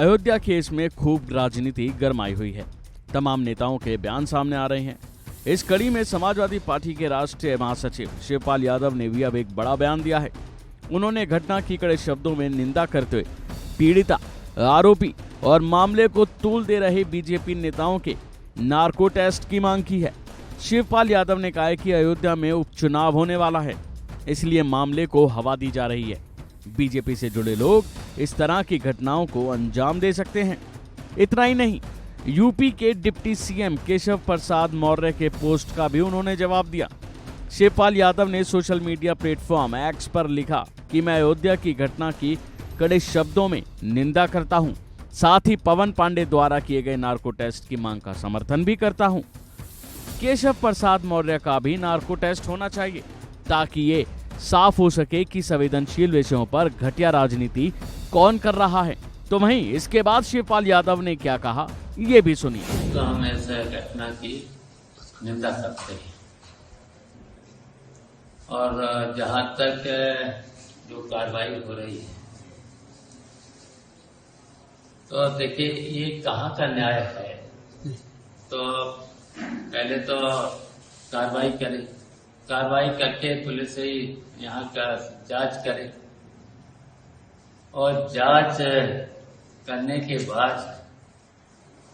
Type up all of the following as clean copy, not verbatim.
Ayodhya case में खूब राजनीति गरमाई हुई है। तमाम नेताओं के बयान सामने आ रहे हैं। इस कड़ी में समाजवादी पार्टी के राष्ट्रीय महासचिव शिवपाल यादव ने भी अब एक बड़ा बयान दिया है। उन्होंने घटना की कड़े शब्दों में निंदा करते हुए पीड़िता, आरोपी और मामले को तूल दे रहे बीजेपी नेताओं के नार्को टेस्ट की मांग की है। शिवपाल यादव ने कहा है कि अयोध्या में उपचुनाव होने वाला है, इसलिए मामले को हवा दी जा रही है। बीजेपी से जुड़े लोग इस तरह की घटनाओं को अंजाम दे सकते हैं। इतना ही नहीं, यूपी के डिप्टी सीएम केशव प्रसाद मौर्य के पोस्ट का भी उन्होंने जवाब दिया। शिवपाल यादव ने सोशल मीडिया प्लेटफॉर्म एक्स पर लिखा कि मैं अयोध्या की घटना की कड़े शब्दों में निंदा करता हूं, साथ ही पवन पांडे द्वारा किए गए नार्को टेस्ट की मांग का समर्थन भी करता हूं। केशव प्रसाद मौर्य का भी नार्को टेस्ट होना चाहिए ताकि ये साफ हो सके कि संवेदनशील विषयों पर घटिया राजनीति कौन कर रहा है। तो वहीं इसके बाद शिवपाल यादव ने क्या कहा, ये भी सुनिए। तो हम ऐसा घटना की निंदा करते हैं और जहां तक जो कार्रवाई हो रही है, तो देखिए ये कहाँ का न्याय है। तो पहले तो कार्रवाई करके पुलिस ही यहाँ का जांच करे और जांच करने के बाद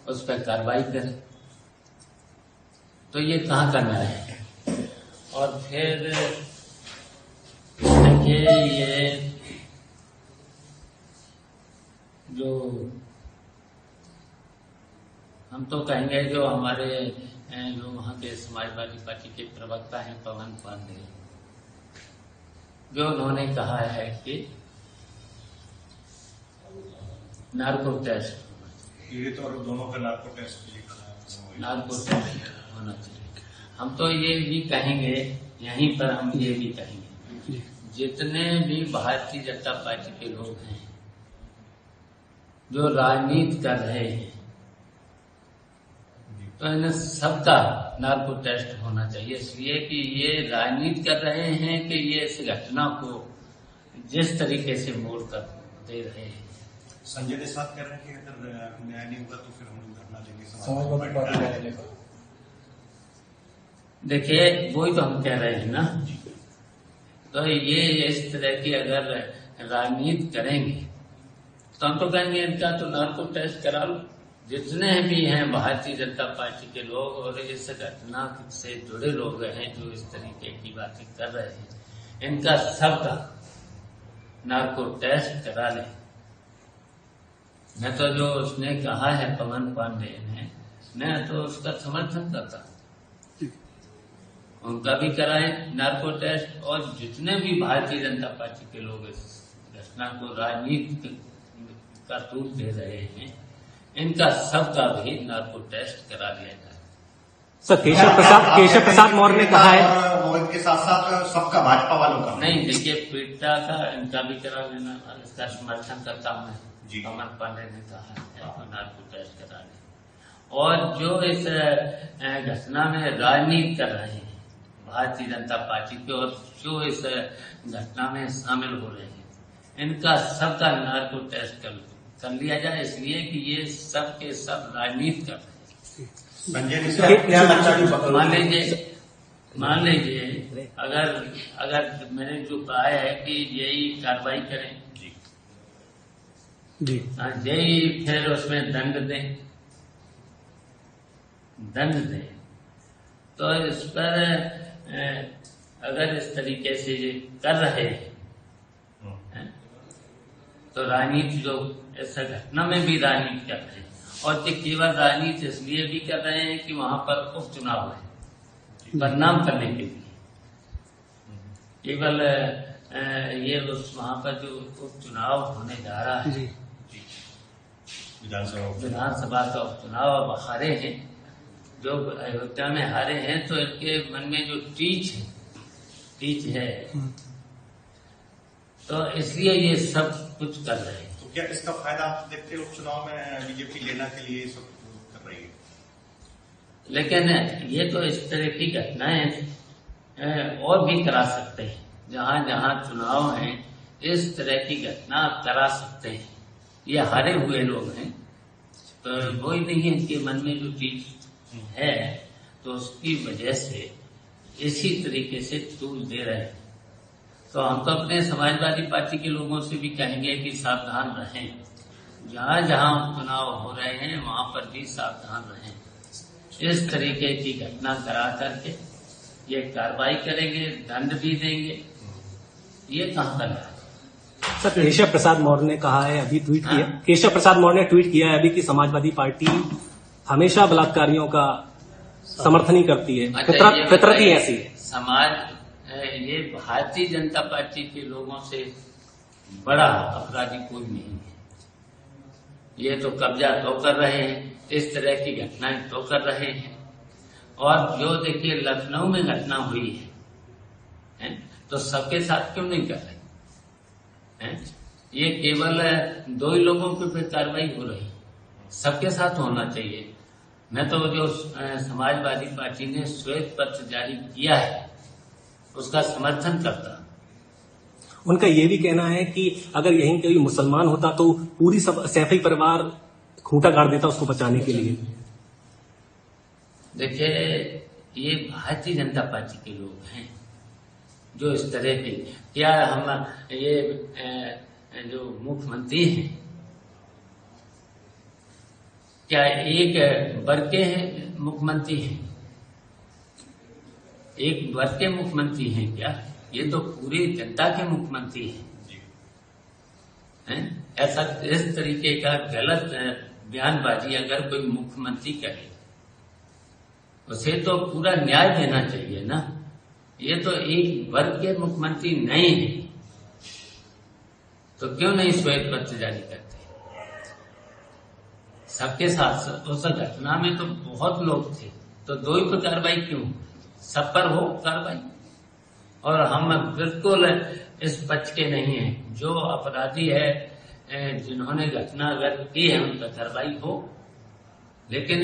उस पर कार्रवाई करे, तो ये कहाँ का न्याय है। और फिर देखिए ये जो हम तो कहेंगे जो हमारे जो वहाँ के समाजवादी पार्टी के प्रवक्ता हैं पवन पांडे, जो उन्होंने कहा है कि नार्को टेस्ट पीड़ित और दोनों का नार्को टेस्ट होना चाहिए। हम तो ये भी कहेंगे, यहीं पर हम ये भी कहेंगे, जितने भी भारतीय जनता पार्टी के लोग हैं जो राजनीति कर रहे हैं, तो इन्हें सबका नार्को टेस्ट होना चाहिए, इसलिए कि ये राजनीति कर रहे हैं कि ये इस घटना को जिस तरीके से मोड़ कर दे रहे हैं। संजय के साथ कह रहे हैं कि अगर न्याय नहीं होगा तो फिर हम धरना देंगे। देखिए वही तो हम कह रहे हैं ना, तो ये इस तरह की अगर राजनीति करेंगे तो हम तो कहेंगे इनका तो नार्को टेस्ट करा लो। जितने भी हैं भारतीय जनता पार्टी के लोग और इस घटना से जुड़े लोग हैं जो इस तरीके की बातें कर रहे हैं, इनका सबका नार्को टेस्ट करा लें। मैं तो जो उसने कहा है पवन पांडे ने, मैं तो उसका समर्थन करता हूं, उनका भी कराएं नार्को टेस्ट। और जितने भी भारतीय जनता पार्टी के लोग इस घटना को राजनीति का रूप दे रहे हैं, इनका सबका भी नार्को टेस्ट करा लिया जाए। सर केशव प्रसाद मौर्य ने कहा है, और इनके साथ साथ सबका भाजपा वालों का नहीं, देखिए पीड़िता का इनका भी करा लेना, इसका समर्थन करता हूँ मैं। पवन पांडे ने कहा है नार्को टेस्ट करा ले। और जो इस घटना में राजनीति कर रहे हैं भारतीय जनता पार्टी के और जो इस घटना में शामिल हो रहे हैं, इनका सबका नार्को टेस्ट कर लिया जाए, इसलिए कि ये सब के सब राजनीति कर रहे हैं। मान लीजिए अगर मैंने जो कहा है कि यही कार्रवाई करें जी, यही फिर उसमें दंड दें, तो इस पर अगर इस तरीके से ये कर रहे हैं तो राजनीति जो इस घटना में भी राजनीति कर रहे हैं, और ये केवल राजनीति इसलिए भी कर रहे हैं कि वहां पर उपचुनाव है, बदनाम करने के लिए। केवल ये वहां पर जो उपचुनाव होने जा रहा है, विधानसभा का उपचुनाव अब हारे हैं, जो अयोध्या में हारे हैं, तो इनके मन में जो टीच है, तो इसलिए ये सब कुछ कर रहे हैं। तो क्या इसका फायदा आप देखते हो उपचुनाव में बीजेपी लेना के लिए सब कर रही है? लेकिन ये तो इस तरह की घटनाएं और भी करा सकते हैं, जहां जहां चुनाव हैं इस तरह की घटना करा सकते हैं। ये हारे हुए लोग हैं, तो वो ही नहीं है कि मन में जो चीज है तो उसकी वजह से इसी तरीके से तूल दे रहे हैं। तो हम तो अपने समाजवादी पार्टी के लोगों से भी कहेंगे कि सावधान रहें, जहां जहां चुनाव हो रहे हैं वहां पर भी सावधान रहें। इस तरीके की घटना करा करके ये कार्रवाई करेंगे, दंड भी देंगे, ये कहाँ कर रहा है। सर, केशव प्रसाद मौर्य ने कहा है, अभी ट्वीट किया, केशव प्रसाद मौर्य ने ट्वीट किया है अभी कि समाजवादी पार्टी हमेशा बलात्कारियों का समर्थन ही करती है, फितरत ही ऐसी है। समाज ये भारतीय जनता पार्टी के लोगों से बड़ा अपराधी कोई नहीं है। ये तो कब्जा तो कर रहे हैं, इस तरह की घटनाएं तो कर रहे हैं। और जो देखिए लखनऊ में घटना हुई है तो सबके साथ क्यों नहीं कर रहे हैं? ये केवल 2 ही लोगों के ऊपर कार्रवाई हो रही, सबके साथ होना चाहिए। मैं तो जो समाजवादी पार्टी ने श्वेत पत्र जारी किया है उसका समर्थन करता। उनका ये भी कहना है कि अगर यहीं कोई मुसलमान होता तो पूरी सैफी परिवार खूंटा गाड़ देता उसको बचाने के लिए। देखिए, ये भारतीय जनता पार्टी के लोग हैं जो इस तरह के, क्या हम ये जो मुख्यमंत्री हैं क्या एक वर्ग के हैं मुख्यमंत्री हैं, एक वर्ग के मुख्यमंत्री हैं क्या? ये तो पूरी जनता के मुख्यमंत्री हैं। ऐसा इस तरीके का गलत बयानबाजी अगर कोई मुख्यमंत्री करे उसे तो पूरा न्याय देना चाहिए ना। ये तो एक वर्ग के मुख्यमंत्री नहीं है तो क्यों नहीं श्वेत पत्र जारी करते सबके साथ? उस घटना में तो बहुत लोग थे, तो 2 ही पर कार्रवाई क्यों? सब पर हो कार्रवाई। और हम बिल्कुल इस पक्ष के नहीं हैं, जो अपराधी है जिन्होंने घटना अगर की है उन पर कार्रवाई हो, लेकिन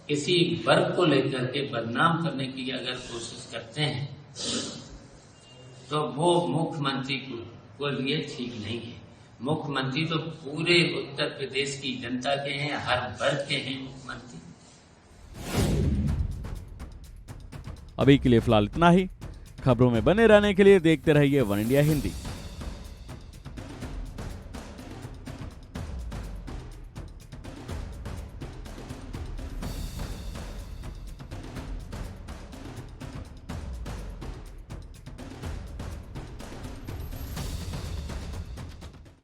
किसी वर्ग को लेकर के बदनाम करने की अगर कोशिश करते हैं तो वो मुख्यमंत्री को लिए ठीक नहीं है। मुख्यमंत्री तो पूरे उत्तर प्रदेश की जनता के हैं, हर वर्ग के हैं मुख्यमंत्री। अभी के लिए फिलहाल इतना ही। खबरों में बने रहने के लिए देखते रहिए वन इंडिया हिंदी।